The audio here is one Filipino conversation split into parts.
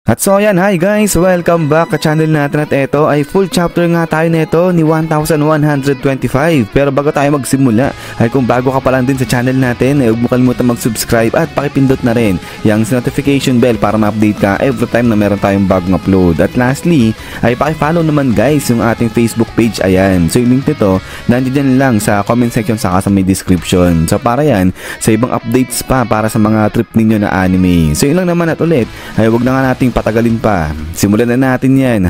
At so ayan, hi guys! Welcome back sa channel natin at ito ay full chapter nga tayo nito ni 1125. Pero bago tayo magsimula ay kung bago ka pa lang din sa channel natin ay huwag mo kalimutan mag-subscribe at pakipindot na rin yung notification bell para ma-update ka every time na meron tayong bagong upload. At lastly ay pakifollow naman guys yung ating Facebook page, ayan. So yung link nito nandiyan lang sa comment section saka sa may description. So para yan sa ibang updates pa para sa mga trip ninyo na anime. So yun lang naman at ulit ay huwag na nga nating patagalin pa. Simulan na natin yan.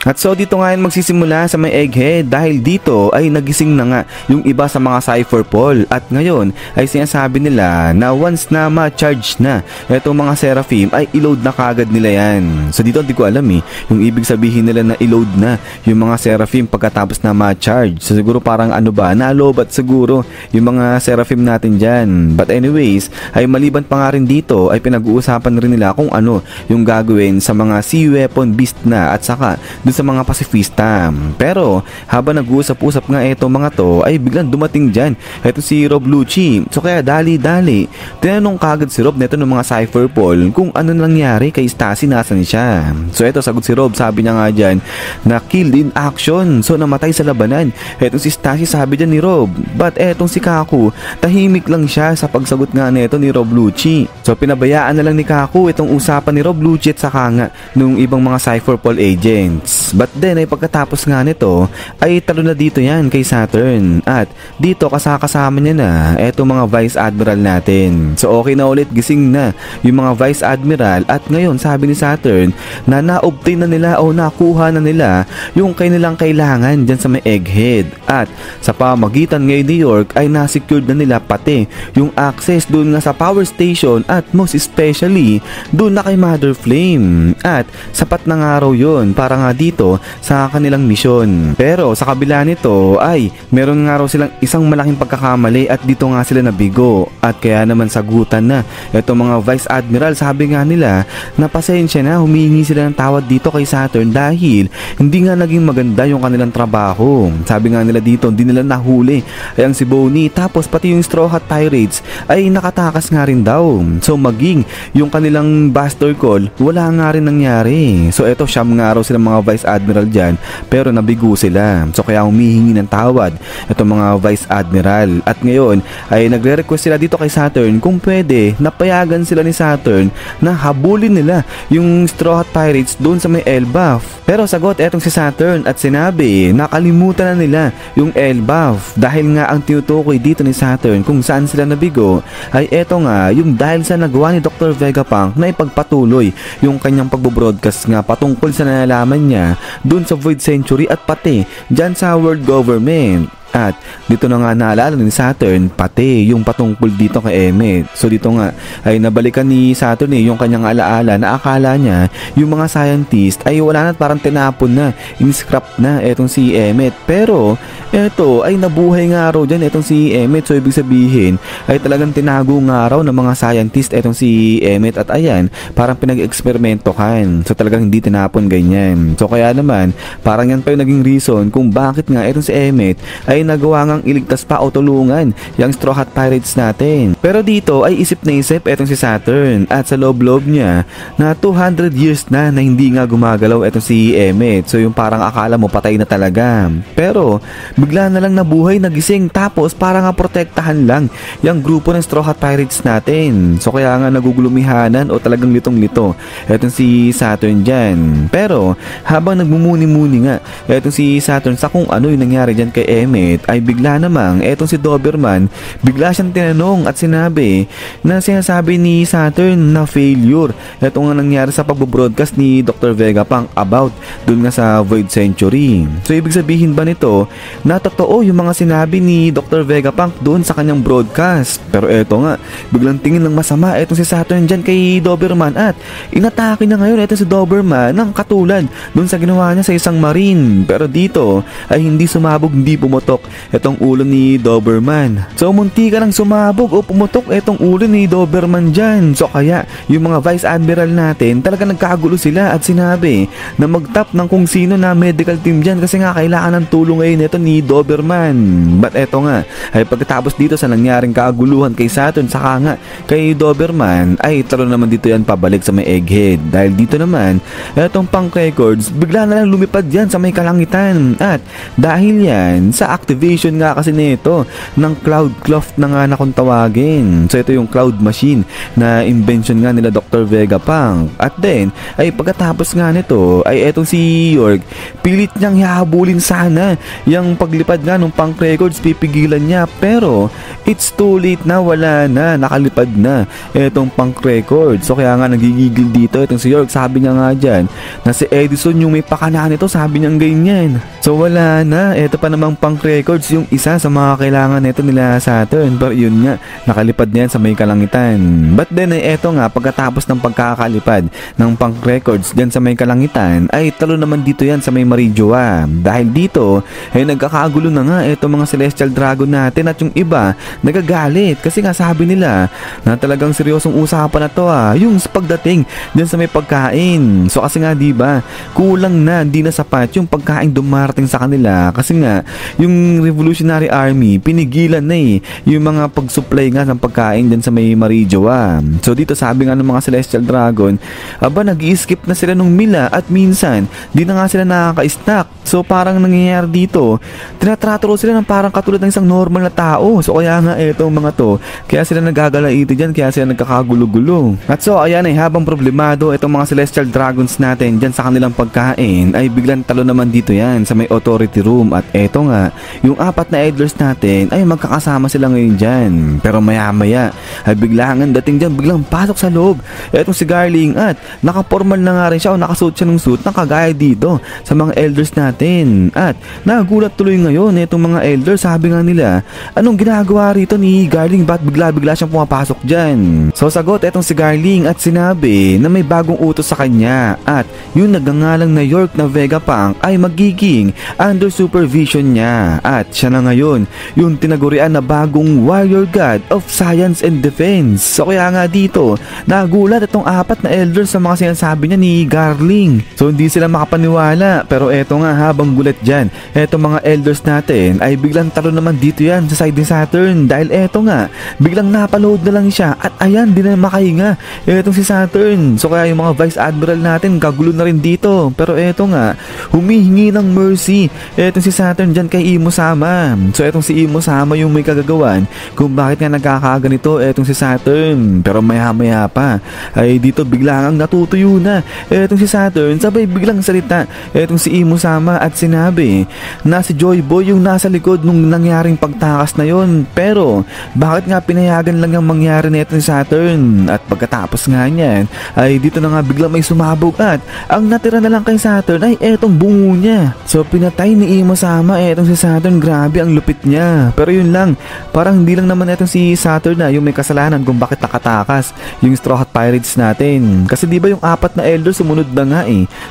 At so dito nga yan magsisimula sa may Egghead dahil dito ay nagising na nga yung iba sa mga Cypher Paul at ngayon ay sinasabi nila na once na ma-charge na itong mga Seraphim ay i-load na kagad nila yan. So dito hindi ko alam yung ibig sabihin nila na i-load na yung mga Seraphim pagkatapos na ma-charge. So siguro parang ano ba, nalobat siguro yung mga Seraphim natin dyan. But anyways, ay maliban pa nga rin dito ay pinag-uusapan rin nila kung ano yung gagawin sa mga sea weapon beast na at saka sa mga pasifista. Pero habang nag-uusap-usap nga ito mga to ay biglang dumating dyan ito si Rob Lucci. So kaya dali-dali tinanong kagad si Rob neto ng mga Cypher Paul kung ano nangyari kay Stacy, nasan siya. So ito sagot si Rob, sabi niya nga dyan na killed in action, so namatay sa labanan. Etong si Stacy sabi dyan ni Rob, but etong si Kaku tahimik lang siya sa pagsagot nga neto ni Rob Lucci. So pinabayaan na lang ni Kaku itong usapan ni Rob Lucci at saka nga nung ibang mga Cypher Paul agents. But then ay pagkatapos nga nito ay talo na dito yan kay Saturn at dito kasama niya na etong mga Vice Admiral natin. So okay na ulit, gising na yung mga Vice Admiral at ngayon sabi ni Saturn na na-obtain na nila o nakuha na nila yung kanilang kailangan dyan sa may Egghead at sa pamagitan ngayon New York ay na-secured na nila pati yung access doon nga sa power station at most especially doon na kay Mother Flame at sapat na nga raw yun para nga dito sa kanilang misyon. Pero sa kabila nito ay meron nga raw silang isang malaking pagkakamali at dito nga sila nabigo at kaya naman sagutan na itong mga Vice Admiral. Sabi nga nila na pasensya na, humihingi sila ng tawad dito kay Saturn dahil hindi nga naging maganda yung kanilang trabaho. Sabi nga nila dito hindi nila nahuli ay ang si Bonnie tapos pati yung Straw Hat Pirates ay nakatakas nga rin daw. So maging yung kanilang Buster Call wala nga rin nangyari. So eto siyam nga raw silang mga Vice Admiral dyan pero nabigo sila. So kaya humihingi ng tawad itong mga Vice Admiral at ngayon ay nagre-request sila dito kay Saturn kung pwede napayagan sila ni Saturn na habulin nila yung Straw Hat Pirates doon sa may Elbaf. Pero sagot etong si Saturn at sinabi nakalimutan na nila yung Elbaf dahil nga ang tinutukoy dito ni Saturn kung saan sila nabigo ay eto nga yung dahil sa nagawa ni Dr. Vegapunk na ipagpatuloy yung kanyang pagbo-broadcast nga patungkol sa nalalaman niya dun sa Void Century at pati dyan sa world government. At dito na nga naalala ni Saturn pati yung patungkol dito kay Emmet. So dito nga ay nabalikan ni Saturn yung kanyang alaala na akala niya yung mga scientist ay wala na, parang tinapon na, in-scrap na etong si Emmet. Pero eto ay nabuhay nga raw dyan etong si Emmet. So ibig sabihin ay talagang tinago nga raw ng mga scientist etong si Emmet at ayan parang pinag-eksperimentohan. So talagang hindi tinapon ganyan. So kaya naman parang yan pa yung naging reason kung bakit nga etong si Emmet ay nagawa ngang iligtas pa o tulungan yung Straw Hat Pirates natin. Pero dito ay isip na isip etong si Saturn at sa loob-loob niya na 200 years na hindi nga gumagalaw etong si Emmet. So yung parang akala mo patay na talaga. Pero bigla na lang nabuhay, nagising tapos parang nga protektahan lang yung grupo ng Straw Hat Pirates natin. So kaya nga nagugulumihanan o talagang litong-lito etong si Saturn dyan. Pero habang nagmumuni-muni nga etong si Saturn sa kung ano yung nangyari dyan kay Emmet ay bigla namang etong si Doberman bigla siyang tinanong at sinabi na sinasabi ni Saturn na failure ito nga nangyari sa pagbo-broadcast ni Dr. Vegapunk about dun nga sa Void Century. So ibig sabihin ba nito na totoo yung mga sinabi ni Dr. Vegapunk doon sa kanyang broadcast? Pero eto nga biglang tingin ng masama etong si Saturn dyan kay Doberman at inatake na ngayon etong si Doberman ng katulad doon sa ginawa niya sa isang marine. Pero dito ay hindi sumabog, hindi pumotok itong ulo ni Doberman. So munti ka lang sumabog o pumutok itong ulo ni Doberman dyan. So kaya yung mga Vice Admiral natin talaga nagkagulo sila at sinabi na mag-tap ng kung sino na medical team dyan kasi nga kailangan ng tulong ngayon ito ni Doberman. But eto nga ay pagkatapos dito sa nangyaring kaguluhan kay Saturn saka nga kay Doberman ay talo naman dito yan pabalik sa may Egghead. Dahil dito naman etong Punk Records bigla na lang lumipad yan sa may kalangitan at dahil yan sa activation nga kasi nito ng Cloud Cloth na nga na kung tawagin. So ito yung Cloud Machine na invention nga nila Dr. Vegapunk. At then ay pagkatapos nga nito ay etong si York pilit niyang hahabulin sana yung paglipad nga ng Punk Records, pipigilan niya pero it's too late na, wala na, nakalipad na etong Punk Records. So kaya nga nagigigil dito itong si York, sabi niya nga dyan na si Edison yung may pakana nito, sabi niya ganyan. So wala na, eto pa namang Punk Records yung isa sa mga kailangan nito nila Saturn, pero yun nga nakalipad na yan sa may kalangitan. But then eto nga pagkatapos ng pagkakalipad ng Punk Records dyan sa may kalangitan ay talo naman dito yan sa may Marijoa. Dahil dito ay nagkakagulo na nga etong mga Celestial Dragon natin at yung iba nagagalit kasi nga sabi nila na talagang seryosong usapan na to yung pagdating dyan sa may pagkain. So kasi nga diba kulang na, hindi na sapat yung pagkain dumarating sa kanila kasi nga yung Revolutionary Army pinigilan na yung mga pag-supply nga ng pagkain dyan sa may Marijoa. So dito sabi nga ng mga Celestial Dragon nag-i-skip na sila nung mila at minsan di na nga sila nakaka-snack. So parang nangyayari dito tinatrato sila ng parang katulad ng isang normal na tao. So kaya nga etong mga to kaya sila nagagalaiti dyan, kaya sila nagkakagulo-gulo. At so ayan habang problemado itong mga Celestial Dragons natin dyan sa kanilang pagkain ay biglang talo naman dito yan sa may authority room. At eto nga yung apat na elders natin ay magkakasama sila ngayon dyan, pero maya maya ay biglangan dating dyan, biglang pasok sa loob etong si Garling at nakapormal na nga rin siya o nakasuot siya ng suit na kagaya dito sa mga elders natin. At nagulat tuloy ngayon itong mga elders, sabi nga nila anong ginagawa rito ni Garling, ba't bigla-bigla siyang pumapasok dyan? So sagot etong si Garling at sinabi na may bagong utos sa kanya at yung nagngangalang na York na Vegapunk ay magiging under supervision niya at siya na ngayon yung tinagurian na bagong warrior god of science and defense. So kaya nga dito nagulat itong apat na elders sa mga sinasabi niya ni Garling. So hindi sila makapaniwala, pero eto nga habang gulat dyan etong mga elders natin ay biglang talo naman dito yan sa side ni Saturn dahil eto nga biglang napaload na lang siya at ayan di na makahinga etong si Saturn. So kaya yung mga Vice Admiral natin kagulo na rin dito, pero eto nga humihingi ng mercy etong si Saturn dyan kay Imo Sama. So etong si Imo Sama yung may kagagawan kung bakit nga nagkakaganito etong si Saturn, pero maya maya pa ay dito biglang natutuyo na etong si Saturn, sabay biglang salita etong si Imo Sama at sinabi na si Joy Boy yung nasa likod nung nangyaring pagtakas na yon, pero bakit nga pinayagan lang yung mangyari na ito ni Saturn? At pagkatapos nga niyan ay dito na nga biglang may sumabog at ang natira na lang kay Saturn ay etong bungo niya. So pinatay ni Imo Sama etong si Saturn, grabe ang lupit niya. Pero yun lang, parang hindi lang naman etong si Saturn na yung may kasalanan kung bakit nakatakas yung Straw Hat Pirates natin, kasi di ba yung apat na elder sumunod na nga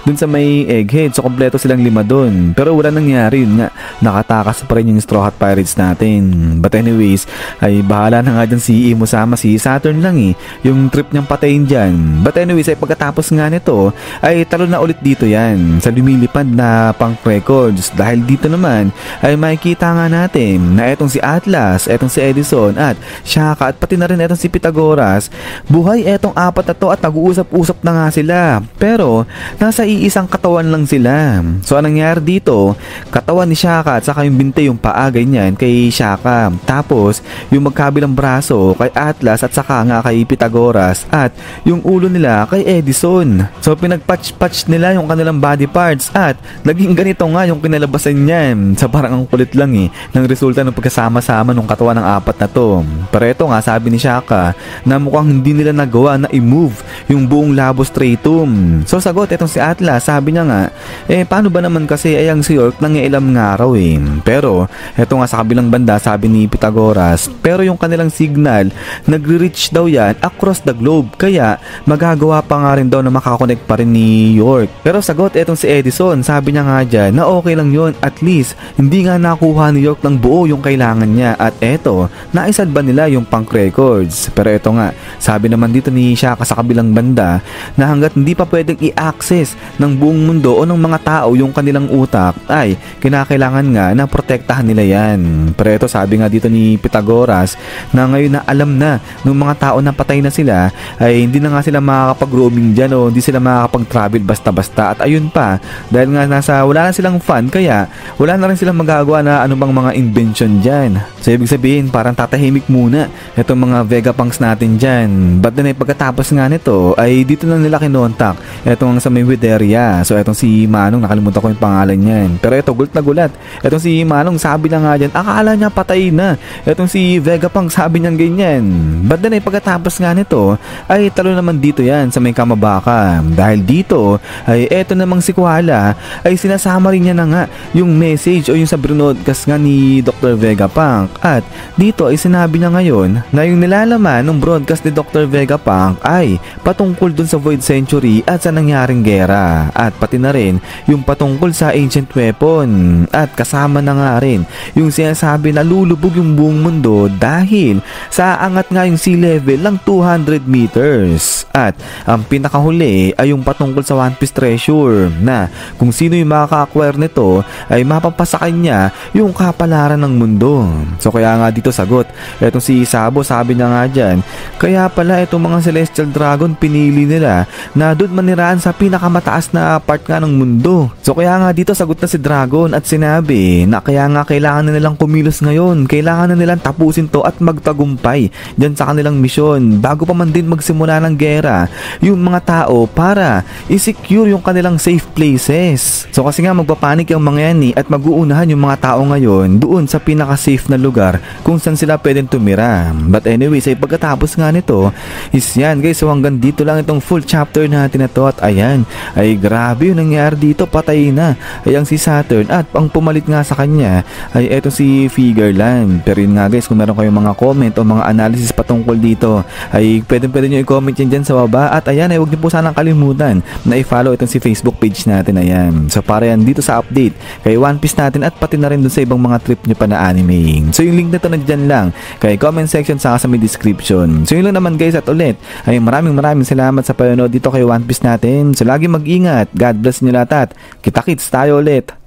dun sa may Egghead, so kompleto silang 5 dun, pero wala nangyari, yun nga nakatakas pa rin yung Straw Hat Pirates natin. But anyways ay bahala na nga dyan si Imo Sama, si Saturn lang yung trip niyang patayin dyan. But anyways ay pagkatapos nga nito ay talo na ulit dito yan sa lumilipad na Punk Records, dahil dito naman ay makikita nga natin na etong si Atlas, etong si Edison at Shaka at pati na rin etong si Pythagoras, buhay etong apat na to at nag-uusap-usap na nga sila, pero nasa iisang katawan lang sila. So anong nangyari dito, katawan ni Shaka at saka yung binte, yung paa ganyan kay Shaka, tapos yung magkabilang braso kay Atlas at saka nga kay Pythagoras at yung ulo nila kay Edison. So pinagpatch-patch nila yung kanilang body parts at naging ganito nga yung kinalabasan niyan. So parang ang kulit lang ng resulta ng pagkasama-sama ng katawan ng apat na to. Pero ito nga sabi ni Shaka na mukhang hindi nila nagawa na i-move yung buong Labo Stratum. So sagot etong si Atlas, sabi niya nga paano ba naman kasi ang si York nangiilam nga raw pero eto nga sa kabilang banda sabi ni Pythagoras, pero yung kanilang signal nagre-reach daw yan across the globe, kaya magagawa pa nga rin daw na makakonect pa rin ni York. Pero sagot etong si Edison, sabi niya nga dyan na okay lang yun, at least hindi nga nakuha ni York ng buo yung kailangan niya at eto, naisad ba nila yung punk records. Pero eto nga, sabi naman dito ni Shaka sa kabilang banda na hanggat hindi pa pwedeng i-access ng buong mundo o ng mga tao yung kanilang utak ay kinakailangan nga na protektahan nila yan. Pero eto, sabi nga dito ni Pythagoras na ngayon na alam na ng mga tao na patay na sila ay hindi na nga sila makakapag-roaming dyan o hindi sila makakapag-travel basta-basta at ayun pa, dahil nga wala na silang fun kaya wala na rin silang magagawa na ano bang mga invention dyan. So ibig sabihin parang tatahimik muna itong mga Vegapunks natin dyan. But then pagkatapos nga nito ay dito na nila kinontak itong sa may Wideria. So itong si Manong, nakalimutan ko yung pangalan niyan. Pero ito gulat na gulat. Itong si Manong sabi na nga dyan, akala niya patay na. Itong si Vegapunk sabi niyan ganyan. But then pagkatapos nga nito ay talo naman dito yan sa may Kamabaka. Dahil dito ay eto namang si Koala ay sinasama rin niya na nga yung message o yung sa broadcast nga ni Dr. Vegapunk. At dito ay sinabi niya ngayon na yung nilalaman ng broadcast ni Dr. Vegapunk ay patungkol dun sa Void Century at sa nangyaring gera. At pati na rin yung patungkol sa Ancient Weapon. At kasama na nga rin yung sinasabi na lulubog yung buong mundo dahil sa angat nga yung sea level ng 200 meters. At ang pinakahuli ay yung patungkol sa One Piece Treasure na kung sino yung makaka-acquire nito ay mapapasa kanya yung kapalaran ng mundo. So kaya nga dito sagot etong si Sabo, sabi na nga dyan, kaya pala itong mga Celestial Dragon pinili nila na doon maniraan sa pinakamataas na part nga ng mundo. So kaya nga dito sagot na si Dragon at sinabi na kaya nga kailangan na nilang kumilos ngayon, kailangan na nilang tapusin to at magtagumpay dyan sa kanilang misyon bago pa man din magsimula ng gera yung mga tao para i-secure yung kanilang safe places. So kasi nga magpapanik yung mga yan at mag-uunahan yung mga tao ngayon doon sa pinaka-safe na lugar kung saan sila pwedeng tumira. But anyways, ay pagkatapos nga nito is yan guys, so hanggang dito lang itong full chapter natin na to at ayan, ay grabe yung nangyari dito, patay na ay ang si Saturn at ang pumalit nga sa kanya ay eto si Figureland. Pero yun nga guys, kung meron kayong mga comment o mga analysis patungkol dito ay pwede nyo i-comment yan dyan sa baba at ayan, ay huwag nyo po sanang kalimutan na i-follow itong si Facebook page natin. Ayan, so para yan dito sa update kay One Piece natin at pati na rin dun sa ibang mga trip nyo pa na anime. So yung link na to nandyan lang kay comment section sa may description. So yun lang naman guys at ulit ay maraming salamat sa panonood dito kay One Piece natin. So lagi mag-ingat, God bless nyo lahat at kita-kits tayo ulit.